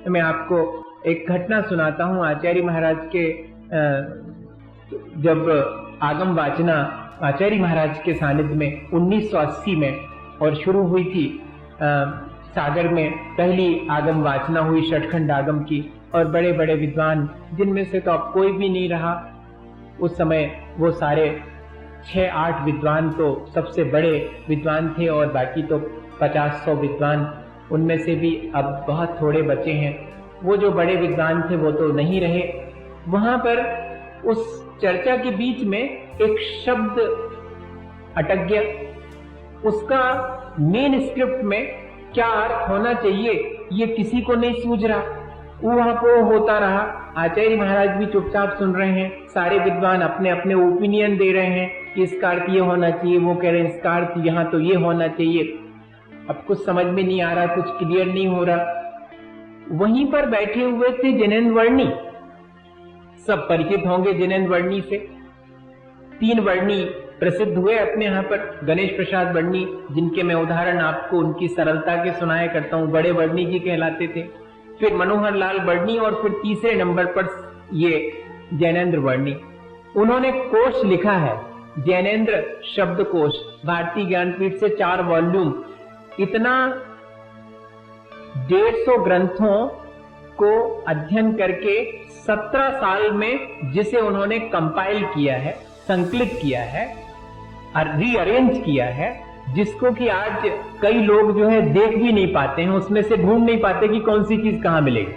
मैं आपको एक घटना सुनाता हूँ। आचार्य महाराज के जब आगम वाचना आचार्य महाराज के सानिध्य में 1980 में और शुरू हुई थी, सागर में पहली आगम वाचना हुई षटखंड आगम की, और बड़े बड़े विद्वान, जिनमें से तो अब कोई भी नहीं रहा उस समय, वो सारे 6-8 विद्वान तो सबसे बड़े विद्वान थे, और बाकी तो 50-100 विद्वान, उनमें से भी अब बहुत थोड़े बचे हैं। वो जो बड़े विद्वान थे वो तो नहीं रहे। वहां पर उस चर्चा के बीच में एक शब्द अटक गया। उसका मेन स्क्रिप्ट में क्या अर्थ होना चाहिए ये किसी को नहीं सूझ रहा। वहां को होता रहा। आचार्य महाराज भी चुपचाप सुन रहे हैं, सारे विद्वान अपने अपने ओपिनियन दे रहे हैं कि इसका अर्थ ये होना चाहिए, वो कह रहे हैं इसका अर्थ यहाँ तो ये होना चाहिए। अब कुछ समझ में नहीं आ रहा, कुछ क्लियर नहीं हो रहा। वहीं पर बैठे हुए थे जिनेन्द्र वर्णी, सब परिचित होंगे जिनेन्द्र वर्णी से। 3 वर्णी प्रसिद्ध हुए अपने यहाँ पर, गणेश प्रसाद वर्णी, जिनके मैं उदाहरण आपको उनकी सरलता के सुनाया करता हूँ, बड़े वर्णी जी कहलाते थे। फिर मनोहर लाल वर्णी, और फिर तीसरे नंबर पर ये जैनेन्द्र वर्णी। उन्होंने कोश लिखा है, जैनेन्द्र शब्द कोश, भारतीय ज्ञानपीठ से 4 वॉल्यूम, इतना 150 ग्रंथों को अध्ययन करके 17 साल में जिसे उन्होंने कंपाइल किया है, संकलित किया है, रीअरेंज किया है, जिसको कि आज कई लोग जो है देख भी नहीं पाते हैं, उसमें से ढूंढ नहीं पाते कि कौन सी चीज कहां मिलेगी।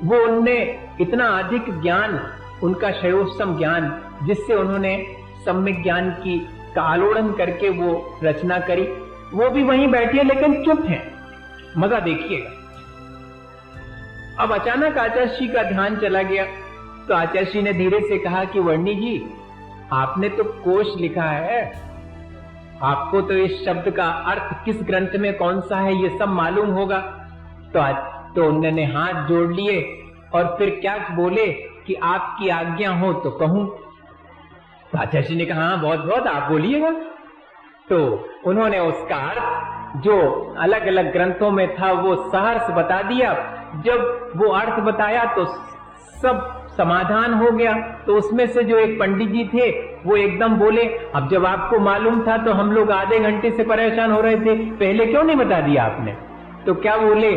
वो उनने इतना अधिक ज्ञान, उनका शयोत्तम ज्ञान, जिससे उन्होंने सम्यक ज्ञान की का आलोड़न करके वो रचना करी। वो भी वहीं बैठे लेकिन चुप हैं। मजा देखिएगा। अब अचानक आचार्य जी का ध्यान चला गया, तो आचार्य जी ने धीरे से कहा कि वर्णी जी, आपने तो कोश लिखा है, आपको तो इस शब्द का अर्थ किस ग्रंथ में कौन सा है ये सब मालूम होगा। तो उन्होंने हाथ जोड़ लिए और फिर क्या बोले कि आपकी आज्ञा हो तो कहूं। तो आचार्य जी ने कहा हाँ, बहुत बहुत, आप बोलिएगा। तो उन्होंने उसका अर्थ जो अलग अलग ग्रंथों में था वो सहर्ष बता दिया। जब वो अर्थ बताया तो सब समाधान हो गया। तो उसमें से जो एक पंडित जी थे वो एकदम बोले, अब जब आपको मालूम था तो हम लोग आधे घंटे से परेशान हो रहे थे, पहले क्यों नहीं बता दिया आपने। तो क्या बोले,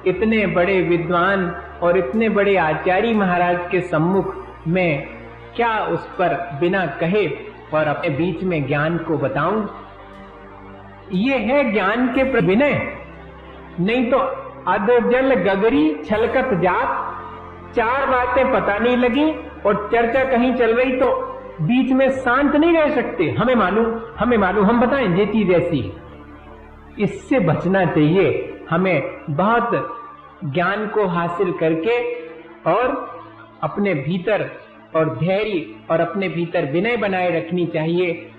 इतने बड़े विद्वान और इतने बड़े आचार्य महाराज के सम्मुख में क्या उस पर बिना कहे और अपने बीच में ज्ञान को बताऊं। ये है ज्ञान के विनय। नहीं तो अधजल गगरी छलकत जात, 4 बातें पता नहीं लगी और चर्चा कहीं चल रही तो बीच में शांत नहीं रह सकते। हमें मालूम, हम बताएं ये चीज ऐसी। इससे बचना चाहिए। हमें बहुत ज्ञान को हासिल करके और अपने भीतर और धैर्य और अपने भीतर विनय बनाए रखनी चाहिए।